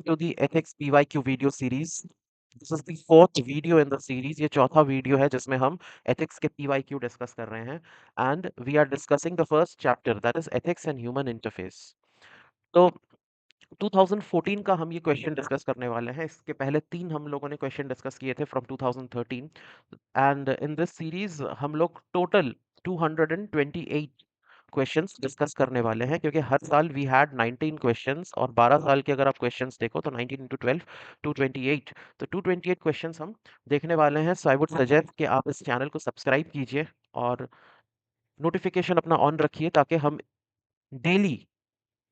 to the ethics PYQ video series. This is the fourth video in the series. ये चौथा video है जिसमें हम ethics के PYQ डिस्कस कर रहे हैं and we are discussing the first chapter that is ethics and human interface. तो 2014 का हम ये क्वेश्चन डिस्कस करने वाले हैं। इसके पहले तीन हम लोगों ने क्वेश्चन डिस्कस किए थे from 2013 and in this series हम लोग टोटल 228 क्वेश्चंस डिस्कस करने वाले हैं क्योंकि हर साल वी हैड 19 क्वेश्चंस और 12 साल के अगर आप क्वेश्चंस देखो तो 19 इंटू 12 228 तो 228 क्वेश्चंस हम देखने वाले हैं। सो आई वुड सजेस्ट कि आप इस चैनल को सब्सक्राइब कीजिए और नोटिफिकेशन अपना ऑन रखिए ताकि हम डेली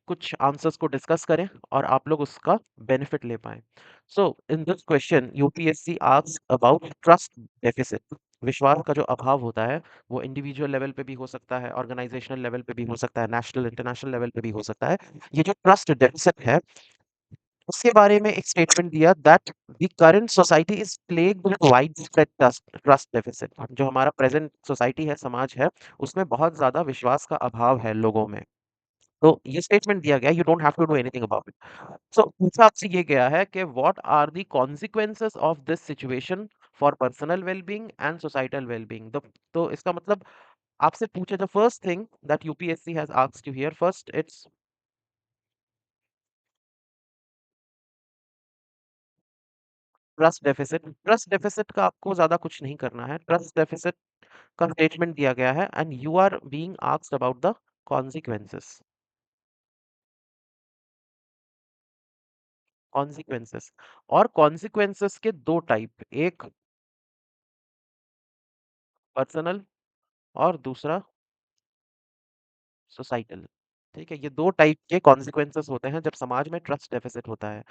कुछ आंसर्स को डिस्कस करें और आप लोग उसका बेनिफिट ले पाएं। So in this question UPSC asks about trust deficit. विश्वास का जो अभाव होता है वो इंडिविजुअल लेवल पे भी हो सकता है, ऑर्गेनाइजेशनल लेवल पे भी हो सकता है, नेशनल इंटरनेशनल लेवल पे भी हो सकता है। ये जो ट्रस्ट डेफिसिट है उसके बारे में एक स्टेटमेंट दिया that the current society is plagued with wide spread trust deficit. जो हमारा प्रेजेंट सोसाइटी है, समाज है, उसमें बहुत ज्यादा विश्वास का अभाव है लोगों में। तो ये स्टेटमेंट दिया गया, you don't have to do anything about it. So पूछा आपसे ये गया है कि what are the consequences of this situation for personal wellbeing and societal wellbeing. तो इसका मतलब आपसे पूछे the first thing that UPSC has asked you here first it's trust deficit. Trust deficit का आपको ज्यादा कुछ नहीं करना है। ट्रस्ट डेफिसिट का स्टेटमेंट दिया गया है and you are being asked about the consequences. Consequences और कॉन्सिक्वेंसेस के दो टाइप, एक पर्सनल और दूसरा सोसाइटल। ठीक है, ये दो टाइप के कॉन्सिक्वेंसेस होते हैं जब समाज में ट्रस्ट डेफिसिट होता है।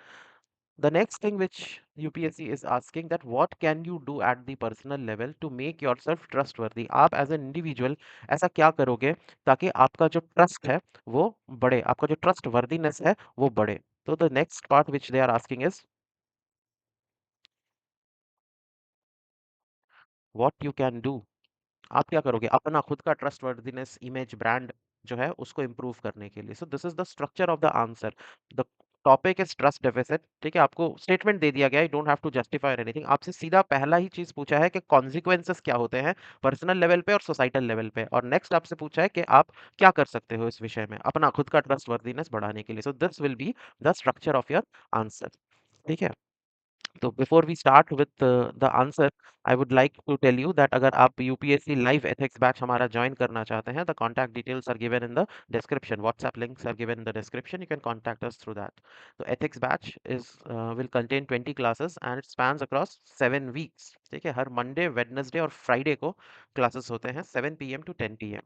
The next thing which UPSC is asking that what can you do at the personal level to make yourself trustworthy. आप एज एन इंडिविजुअल ऐसा क्या करोगे ताकि आपका जो ट्रस्ट है वो बढ़े, आपका जो ट्रस्ट वर्दीनेस है वो बढ़े। तो the next part which they are asking is what you can do. आप क्या करोगे अपना खुद का ट्रस्टवर्दीनेस, इमेज, ब्रांड जो है उसको इंप्रूव करने के लिए। So this is the structure of the answer. The topic is trust deficit. ठीक है, आपको स्टेटमेंट दे दिया गया, you don't have to justify anything. आपसे सीधा पहला ही चीज पूछा है कि कॉन्सिक्वेंसेस क्या होते हैं पर्सनल लेवल पे और सोसाइटल लेवल पे, और नेक्स्ट आपसे पूछा है कि आप क्या कर सकते हो इस विषय में अपना खुद का ट्रस्टवर्दीनेस बढ़ाने के लिए। So this will be the structure of your answer. ठीक है, तो before we start with the answer I would like to tell you that अगर आप यूपीएससी लाइव एथिक्स बैच हमारा ज्वाइन करना चाहते हैं, the contact details are given in the description, WhatsApp links are given in the description, you can contact us through that. तो ethics batch is will contain 20 classes and it spans across 7 weeks. ठीक है, हर Monday, Wednesday और Friday को classes होते हैं 7 PM to 10 PM।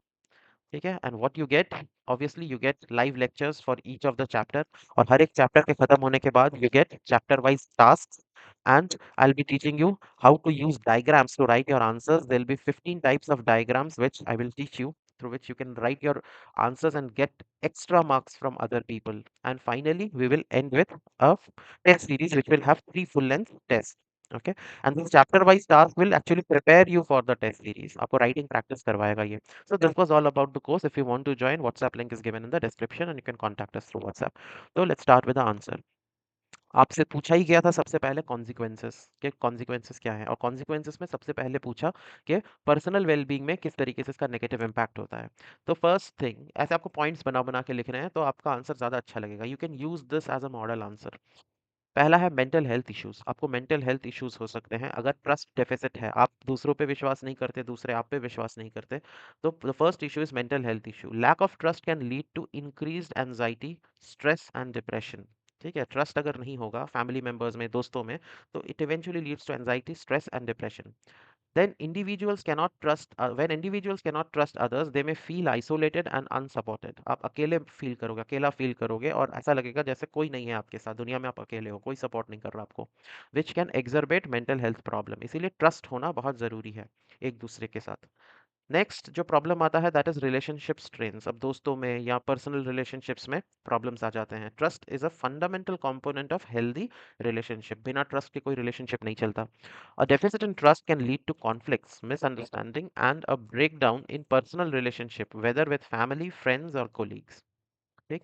ठीक है, and what you get, obviously you get live lectures for each of the chapter, और हर एक चैप्टर के खत्म होने के बाद you get chapter wise task and I'll be teaching you how to use diagrams to write your answers. There'll be 15 types of diagrams which I will teach you, through which you can write your answers and get extra marks from other people. And finally we will end with a test series which will have 3 full length tests. Okay, and this chapter wise task will actually prepare you for the test series, आपको writing practice करवाएगा ये। So this was all about the course. If you want to join, WhatsApp link is given in the description and you can contact us through WhatsApp. So let's start with the answer. आपसे पूछा ही गया था सबसे पहले consequences के, consequences क्या है, और कॉन्सिक्वेंसेस में सबसे पहले पूछा कि पर्सनल वेलबींग में किस तरीके से इसका नेगेटिव इम्पैक्ट होता है। तो फर्स्ट थिंग, ऐसे आपको पॉइंट्स बना बना के लिखने हैं तो आपका आंसर ज़्यादा अच्छा लगेगा। You can use this as a model answer. पहला है मेंटल हेल्थ इश्यूज। आपको मेंटल हेल्थ इश्यूज हो सकते हैं अगर ट्रस्ट डेफिसिट है, आप दूसरों पे विश्वास नहीं करते, दूसरे आप पे विश्वास नहीं करते। तो the first issue is mental health issue. Lack of trust can lead to increased anxiety, stress and depression. ठीक है, ट्रस्ट अगर नहीं होगा फैमिली मेंबर्स में, दोस्तों में, तो it eventually leads to anxiety, stress and depression. Then individuals cannot trust when individuals cannot trust others, they may feel isolated and unsupported. आप अकेले फील करोगे, अकेला फील करोगे और ऐसा लगेगा जैसे कोई नहीं है आपके साथ, दुनिया में आप अकेले हो, कोई सपोर्ट नहीं कर रहा आपको, which can exacerbate mental health problem। इसीलिए ट्रस्ट होना बहुत ज़रूरी है एक दूसरे के साथ। नेक्स्ट जो प्रॉब्लम आता है दैट इज रिलेशनशिप स्ट्रेन्स। अब दोस्तों में या पर्सनल रिलेशनशिप्स में प्रॉब्लम्स आ जाते हैं। Trust is a fundamental component of healthy relationship. बिना ट्रस्ट के कोई रिलेशनशिप नहीं चलता। A deficit in trust can lead to conflicts, misunderstanding, and a breakdown in personal relationship, whether with family, friends, or colleagues. ठीक।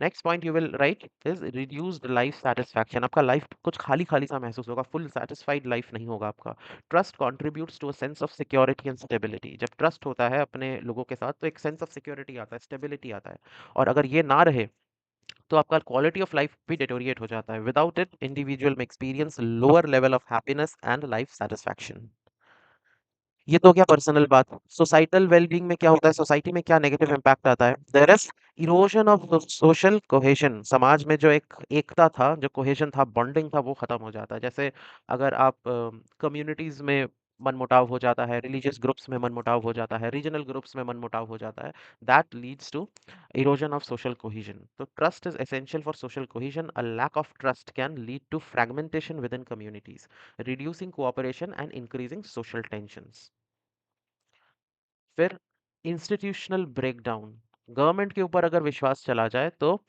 Next point you will write is reduced life satisfaction. आपका life कुछ खाली खाली सा महसूस होगा, full satisfied life नहीं होगा आपका। Trust contributes to a sense of security and stability. जब ट्रस्ट होता है अपने लोगों के साथ तो एक सेंस ऑफ सिक्योरिटी आता है, स्टेबिलिटी आता है। और अगर ये ना रहे तो आपका क्वालिटी ऑफ लाइफ भी डिटोरिएट हो जाता है। विदाउट इट इंडिविजुअल में experience lower level of happiness and life satisfaction. ये तो क्या पर्सनल बात। सोसाइटल वेलबींग में क्या होता है, सोसाइटी में क्या नेगेटिव इम्पैक्ट आता है, there is erosion of social cohesion. समाज में जो एक एकता था, जो कोहेशन था, बॉन्डिंग था, वो खत्म हो जाता है। जैसे अगर आप कम्युनिटीज में मनमुटाव हो जाता है, रिलीजियस ग्रुप्स में मनमुटाव हो जाता है, रीजनल ग्रुप्स में मनमुटाव हो जाता है, that leads to erosion of social cohesion. So trust is essential for social cohesion. A lack of trust can lead to fragmentation within communities, reducing cooperation and increasing social tensions. फिर institutional breakdown. Government के ऊपर अगर विश्वास चला जाए तो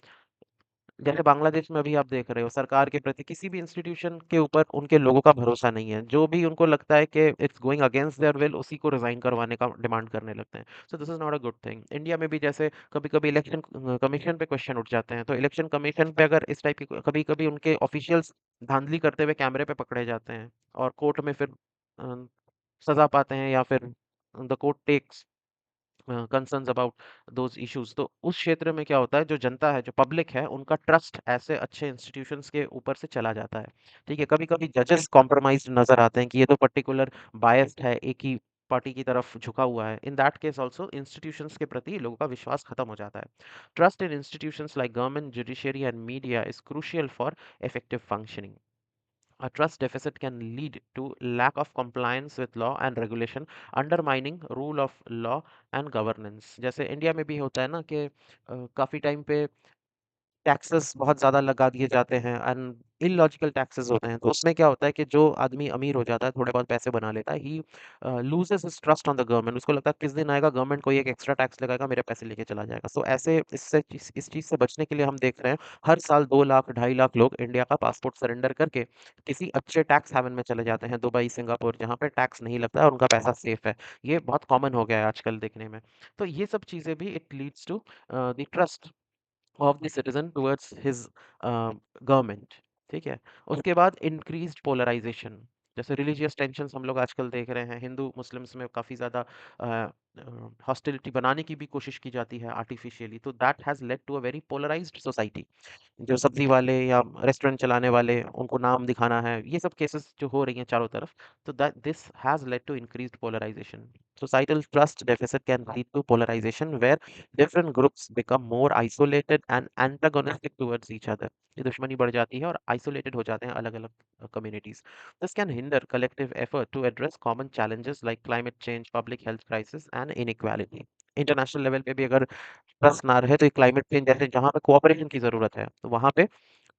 जैसे बांग्लादेश में अभी आप देख रहे हो, सरकार के प्रति किसी भी इंस्टीट्यूशन के ऊपर उनके लोगों का भरोसा नहीं है। जो भी उनको लगता है कि it's going against their will, उसी को रिजाइन करवाने का डिमांड करने लगते हैं। सो this is not a good thing. India में भी जैसे कभी कभी इलेक्शन कमीशन पे क्वेश्चन उठ जाते हैं, तो इलेक्शन कमीशन पे अगर इस टाइप की कभी कभी उनके ऑफिशियल्स धांधली करते हुए कैमरे पे पकड़े जाते हैं और कोर्ट में फिर अ, सजा पाते हैं, या फिर the court takes concerns about those issues, तो उस क्षेत्र में क्या होता है, जो जनता है, जो पब्लिक है, उनका ट्रस्ट ऐसे अच्छे इंस्टीट्यूशंस के ऊपर से चला जाता है। ठीक है, कभी कभी जजेस कॉम्प्रोमाइज नजर आते हैं कि ये तो पर्टिकुलर बायस्ड है, एक ही पार्टी की तरफ झुका हुआ है। In that case also institutions के प्रति लोगों का विश्वास खत्म हो जाता है। Trust in institutions like government, judiciary and media is crucial for effective functioning. A trust deficit can lead to lack of compliance with law and regulation, undermining rule of law and governance. जैसे India में भी होता है ना कि काफी time पे taxes बहुत ज़्यादा लगा दिए जाते हैं एंड इलॉजिकल टैक्सेस होते हैं। तो उसमें क्या होता है कि जो आदमी अमीर हो जाता है, थोड़े बहुत पैसे बना लेता है, ही loses his trust on the government. उसको लगता है किस दिन आएगा गवर्नमेंट कोई एक एक्स्ट्रा टैक्स लगाएगा, मेरे पैसे लेके चला जाएगा। सो ऐसे इससे इस चीज़ से बचने के लिए हम देख रहे हैं हर साल 2 लाख 2.5 लाख लोग इंडिया का पासपोर्ट सरेंडर करके किसी अच्छे टैक्स हेवन में चले जाते हैं, दुबई, सिंगापुर, जहाँ पे टैक्स नहीं लगता है और उनका पैसा सेफ है। ये बहुत कॉमन हो गया है आजकल देखने में। तो ये सब चीज़ें भी it leads to the trust of the citizen towards his government. ठीक है, उसके बाद इंक्रीज्ड पोलराइजेशन। जैसे रिलीजियस टेंशन्स हम लोग आजकल देख रहे हैं, हिंदू मुस्लिम्स में काफ़ी ज़्यादा हॉस्टिलिटी बनाने की भी कोशिश की जाती है आर्टिफिशियली। तो that has led to a very polarised society. जो सब्जी वाले या रेस्टोरेंट चलाने वाले, उनको नाम दिखाना है, ये सब केसेस जो हो रही हैं चारों तरफ, तो that this has led to increased polarisation. Societal trust deficit can lead to polarisation where different groups become more isolated and antagonistic towards each other. ये दुश्मनी बढ़ जाती है और आइसोलेटेड हो जाते हैं अलग अलग communities. This can hinder collective effort to address common challenges like climate change, public health crisis and inequality. International level पे भी अगर ट्रस्ट ना रहे तो क्लाइमेट चेंज जैसे जहाँ पे कोऑपरेशन की जरूरत है, तो वहाँ पे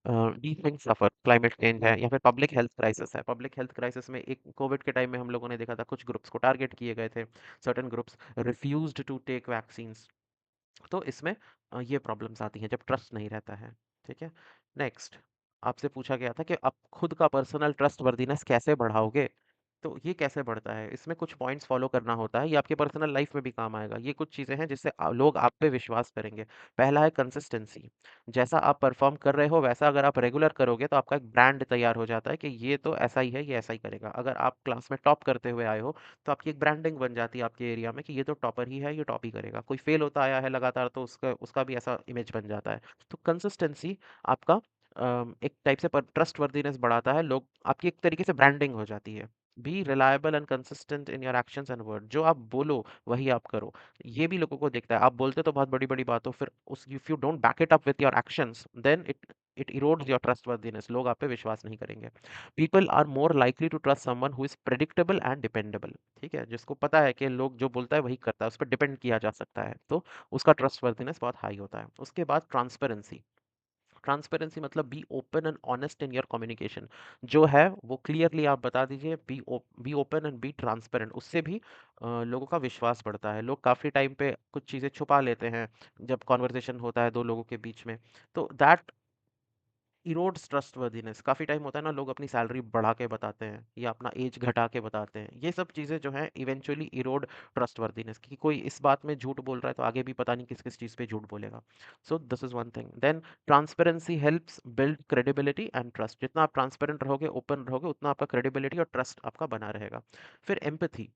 these things suffer। Climate change है या फिर पब्लिक हेल्थ क्राइसिस है। पब्लिक हेल्थ क्राइसिस में एक कोविड के टाइम में हम लोगों ने देखा था, कुछ ग्रुप्स को टारगेट किए गए थे, certain groups refused to take vaccine. तो इसमें ये प्रॉब्लम्स आती हैं जब ट्रस्ट नहीं रहता है। ठीक है, नेक्स्ट आपसे पूछा गया था कि आप खुद का पर्सनल ट्रस्ट वर्दीनेस कैसे बढ़ाओगे। तो ये कैसे बढ़ता है, इसमें कुछ पॉइंट्स फॉलो करना होता है, ये आपके पर्सनल लाइफ में भी काम आएगा। ये कुछ चीज़ें हैं जिससे लोग आप पे विश्वास करेंगे। पहला है कंसिस्टेंसी। जैसा आप परफॉर्म कर रहे हो वैसा अगर आप रेगुलर करोगे तो आपका एक ब्रांड तैयार हो जाता है कि ये तो ऐसा ही है, ये ऐसा ही करेगा। अगर आप क्लास में टॉप करते हुए आए हो तो आपकी एक ब्रांडिंग बन जाती है आपके एरिया में कि ये तो टॉपर ही है, ये टॉप ही करेगा। कोई फेल होता आया है लगातार तो उसका उसका भी ऐसा इमेज बन जाता है। तो कंसिस्टेंसी आपका एक टाइप से ट्रस्ट वर्दीनेस बढ़ाता है। लोग आपकी एक तरीके से ब्रांडिंग हो जाती है। B reliable and consistent in your actions and word. जो आप बोलो वही आप करो। ये भी लोगों को दिखता है, आप बोलते तो बहुत बड़ी बड़ी बात हो, फिर उस if you don't back it up with your actions then it erodes your trustworthiness. लोग आप पे विश्वास नहीं करेंगे। People are more likely to trust someone who is predictable and dependable. ठीक है, जिसको पता है कि लोग जो बोलता है वही करता है, उस पर डिपेंड किया जा सकता है, तो उसका ट्रस्टवर्दीनेस बहुत हाई होता है। उसके बाद ट्रांसपेरेंसी। ट्रांसपेरेंसी मतलब be open and honest in your communication. जो है वो क्लियरली आप बता दीजिए। Be open and be transparent. उससे भी लोगों का विश्वास बढ़ता है। लोग काफ़ी टाइम पे कुछ चीज़ें छुपा लेते हैं जब कॉन्वर्सेशन होता है दो लोगों के बीच में। तो दैट इरोड्स ट्रस्टवर्दीनेस। काफ़ी टाइम होता है ना, लोग अपनी सैलरी बढ़ा के बताते हैं या अपना एज घटा के बताते हैं। ये सब चीज़ें जो हैं इवेंचुअली इरोड ट्रस्टवर्दीनेस, कि कोई इस बात में झूठ बोल रहा है तो आगे भी पता नहीं किस किस चीज़ पे झूठ बोलेगा। So this is one thing. Then transparency helps build credibility and trust. जितना आप ट्रांसपेरेंट रहोगे, ओपन रहोगे, उतना आपका क्रेडिबिलिटी और ट्रस्ट आपका बना रहेगा। फिर एम्पैथी।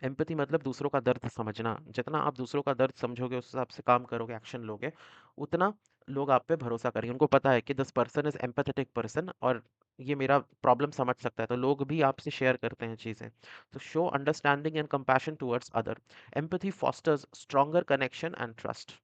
एम्पैथी मतलब दूसरों का दर्द समझना। जितना आप दूसरों का दर्द समझोगे, उस हिसाब से काम करोगे, एक्शन लोगे, उतना लोग आप पे भरोसा करेंगे। उनको पता है कि this person is empathetic person और ये मेरा प्रॉब्लम समझ सकता है, तो लोग भी आपसे शेयर करते हैं चीज़ें। तो show understanding and compassion towards other. Empathy fosters stronger connection and trust.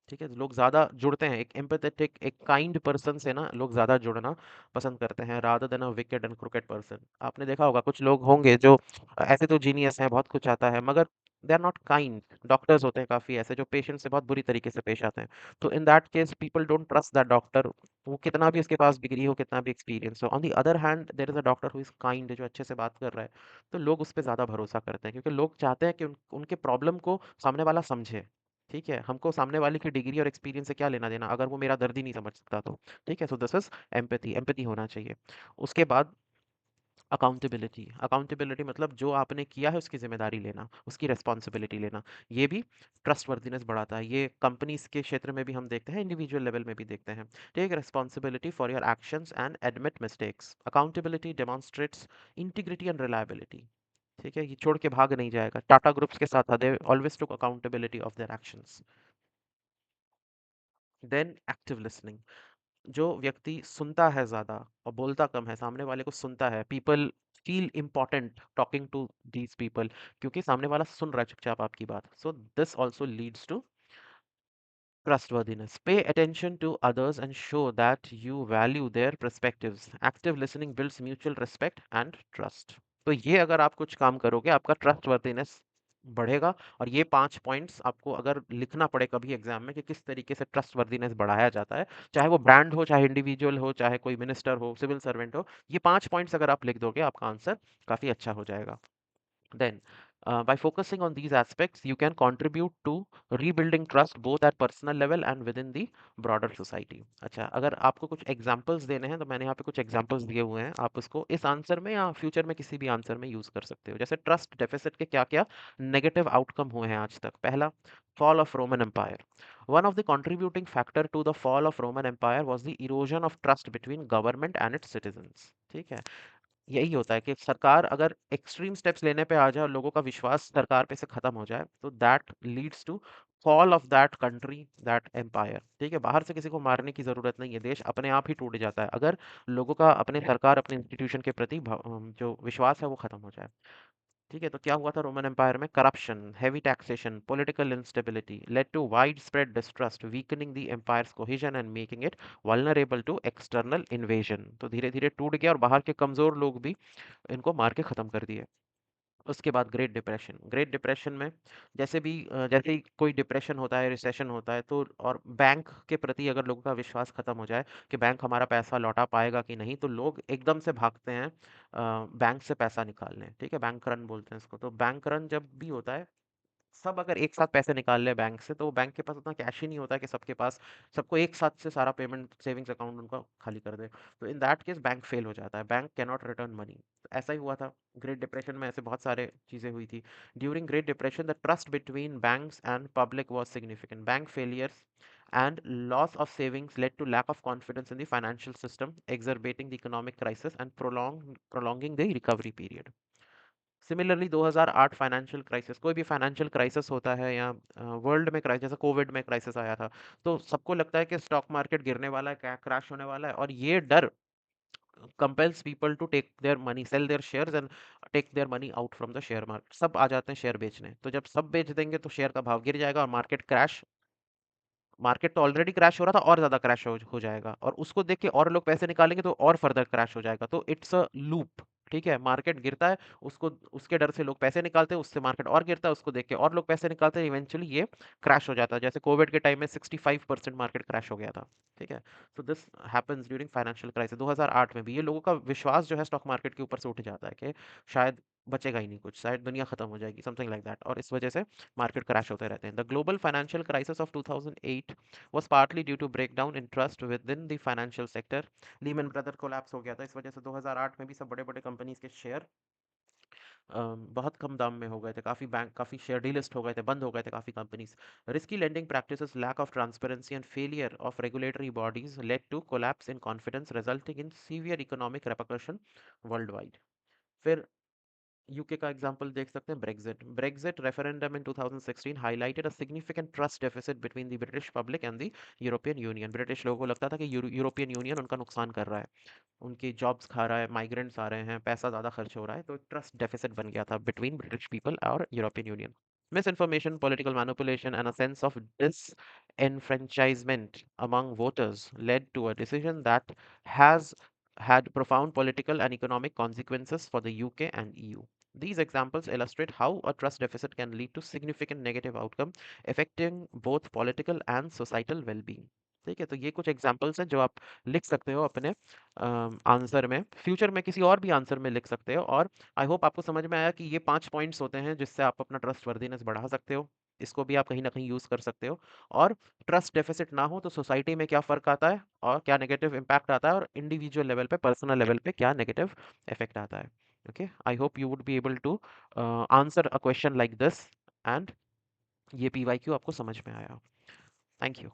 ठीक है, लोग ज़्यादा जुड़ते हैं एक एम्पैथेटिक, एक काइंड पर्सन से ना, लोग ज़्यादा जुड़ना पसंद करते हैं rather than a wicked and crooked person. आपने देखा होगा कुछ लोग होंगे जो ऐसे तो जीनियस हैं, बहुत कुछ आता है, मगर they are not kind. Doctors होते हैं काफ़ी ऐसे जो पेशेंट से बहुत बुरी तरीके से पेश आते हैं। तो in that case people don't trust that doctor, वो कितना भी उसके पास डिग्री हो, कितना भी एक्सपीरियंस हो। On the other hand there is a doctor who is kind, जो अच्छे से बात कर रहा है, तो लोग उस पर ज़्यादा भरोसा करते हैं, क्योंकि लोग चाहते हैं कि उनके प्रॉब्लम को सामने वाला समझे। ठीक है, हमको सामने वाले की डिग्री और एक्सपीरियंस से क्या लेना देना, अगर वो मेरा दर्द ही नहीं समझ सकता तो। ठीक है, सो दिस इज एम्पैथी। एम्पैथी होना चाहिए। उसके बाद अकाउंटेबिलिटी। अकाउंटेबिलिटी मतलब जो आपने किया है उसकी जिम्मेदारी लेना, उसकी रिस्पॉन्सिबिलिटी लेना। ये भी ट्रस्टवर्दीनेस बढ़ाता है। ये कंपनीज के क्षेत्र में भी हम देखते हैं, इंडिविजुअल लेवल में भी देखते हैं। Take responsibility for your actions and admit mistakes. Accountability demonstrates integrity and reliability. ठीक है, ये छोड़ के भाग नहीं जाएगा। टाटा ग्रुप्स के साथ था, they always took accountability of their actions. Then active listening. जो व्यक्ति सुनता है ज़्यादा और बोलता कम है, सामने वाले को सुनता है, people feel important talking to these people, क्योंकि सामने वाला सुन रहा है चुपचाप आपकी बात। So this also leads to trustworthiness. Pay attention to others and show that you value their perspectives. Active listening builds mutual respect and trust. तो ये अगर आप कुछ काम करोगे, आपका ट्रस्टवर्थीनेस बढ़ेगा। और ये 5 पॉइंट्स आपको अगर लिखना पड़े कभी एग्जाम में कि किस तरीके से ट्रस्टवर्थीनेस बढ़ाया जाता है, चाहे वो ब्रांड हो, चाहे इंडिविजुअल हो, चाहे कोई मिनिस्टर हो, सिविल सर्वेंट हो, ये 5 पॉइंट्स अगर आप लिख दोगे, आपका आंसर काफ़ी अच्छा हो जाएगा। Then, by focusing on these aspects, you can contribute to rebuilding trust both at personal level and within the broader society. अच्छा, अगर आपको कुछ एग्जांपल्स देने हैं तो मैंने यहाँ पे कुछ एग्जांपल्स दिए हुए हैं, आप उसको इस आंसर में या फ्यूचर में किसी भी आंसर में यूज कर सकते हो। जैसे ट्रस्ट डेफिसिट के क्या क्या नेगेटिव आउटकम हुए हैं आज तक। पहला, fall of Roman Empire. One of the contributing factor to the fall of Roman Empire was the erosion of trust between government and its citizens. ठीक है, यही होता है कि सरकार अगर एक्सट्रीम स्टेप्स लेने पे आ जाए और लोगों का विश्वास सरकार पे से खत्म हो जाए, तो that leads to fall of that country, that empire. ठीक है, बाहर से किसी को मारने की जरूरत नहीं है, देश अपने आप ही टूट जाता है अगर लोगों का अपने सरकार, अपने इंस्टीट्यूशन के प्रति जो विश्वास है वो खत्म हो जाए। ठीक है, तो क्या हुआ था रोमन एम्पायर में? Corruption, heavy taxation, political instability led to widespread distrust, weakening the empire's cohesion and making it vulnerable to external invasion. तो धीरे धीरे टूट गया और बाहर के कमजोर लोग भी इनको मार के खत्म कर दिए। उसके बाद ग्रेट डिप्रेशन। ग्रेट डिप्रेशन में जैसे ही कोई डिप्रेशन होता है, रिसेशन होता है, तो और बैंक के प्रति अगर लोगों का विश्वास खत्म हो जाए कि बैंक हमारा पैसा लौटा पाएगा कि नहीं, तो लोग एकदम से भागते हैं बैंक से पैसा निकालने। ठीक है, बैंक रन बोलते हैं इसको। तो बैंक रन जब भी होता है, सब अगर एक साथ पैसे निकाल ले बैंक से, तो बैंक के पास उतना कैश ही नहीं होता कि सबके पास, सबको एक साथ से सारा पेमेंट सेविंग्स अकाउंट उनका खाली कर दे। तो in that case bank fail हो जाता है, bank can not return money. ऐसा ही हुआ था ग्रेट डिप्रेशन में, ऐसे बहुत सारे चीज़ें हुई थी। During great depression the trust between banks and public was significant. Bank failures and loss of savings led to lack of confidence in the financial system, exacerbating the economic crisis and prolonging the recovery period. Similarly 2008 financial crisis, कोई भी financial crisis होता है या world में crisis, जैसे Covid में crisis आया था, तो सबको लगता है कि स्टॉक मार्केट गिरने वाला है, क्रैश होने वाला है, और ये डर compels people to take their money, sell their shares and take their money out from the share market. सब आ जाते हैं शेयर बेचने। तो जब सब बेच देंगे तो शेयर का भाव गिर जाएगा और मार्केट क्रैश, मार्केट तो ऑलरेडी क्रैश हो रहा था और ज़्यादा क्रैश हो जाएगा, और उसको देख के और लोग पैसे निकालेंगे तो और फर्दर क्रैश हो जाएगा। तो इट्स अ लूप। ठीक है, मार्केट गिरता है, उसको उसके डर से लोग पैसे निकालते हैं, उससे मार्केट और गिरता है, उसको देख के और लोग पैसे निकालते हैं, इवेंचुअली ये क्रैश हो जाता है। जैसे कोविड के टाइम में 65% मार्केट क्रैश हो गया था। ठीक है, so this happens during financial crisis. 2008 में भी ये लोगों का विश्वास जो है स्टॉक मार्केट के ऊपर से उठ जाता है कि शायद बचेगा ही नहीं कुछ, शायद दुनिया खत्म हो जाएगी, समथिंग लाइक दैट। और इस वजह से मार्केट क्रैश होते रहते हैं। The global financial crisis of 2008 was partly due to breakdown in trust within the financial sector. Lehman brother collapse हो गया था, इस वजह से 2008 में भी सब बड़े बड़े कंपनीज के शेयर बहुत कम दाम में हो गए थे। काफ़ी बैंक, काफ़ी शेयर डीलिस्ट हो गए थे, बंद हो गए थे काफ़ी companies. Risky lending practices, lack of transparency and failure of regulatory bodies led to collapse in confidence, resulting in severe economic रेpercussion वर्ल्ड वाइड। फिर यूके का एग्जांपल देख सकते हैं, Brexit. Brexit referendum in 2016 highlighted a significant trust deficit between the British public and the European Union. British लोगों को लगता था कि यूरोपियन यूनियन उनका नुकसान कर रहा है, उनकी जॉब्स खा रहा है, माइग्रेंट्स आ रहे हैं, पैसा ज़्यादा खर्च हो रहा है, तो ट्रस्ट डेफिसिट बन गया था बिटवीन ब्रिटिश पीपल और European union. Misinformation, political manipulation, and a sense of disenfranchisement among voters led to a decision that has had profound political and economic consequences for the UK and EU. These examples illustrate how a trust deficit can lead to significant negative outcome affecting both political and societal well-being. ठीक है, तो ये कुछ examples हैं जो आप लिख सकते हो अपने आंसर में, फ्यूचर में किसी और भी आंसर में लिख सकते हो। और आई होप आपको समझ में आया कि ये 5 पॉइंट्स होते हैं जिससे आप अपना ट्रस्टवर्दीनेस बढ़ा सकते हो। इसको भी आप कहीं न कहीं यूज़ कर सकते हो। और ट्रस्ट डेफिसिट ना हो तो सोसाइटी में क्या फ़र्क आता है और क्या नेगेटिव इम्पैक्ट आता है, और इंडिविजुअल लेवल पे, पर्सनल लेवल पे क्या नेगेटिव इफ़ेक्ट आता है। Okay, I hope you would be able to answer a question like this, and ये पीवाईक्यू आपको समझ में आया। Thank you.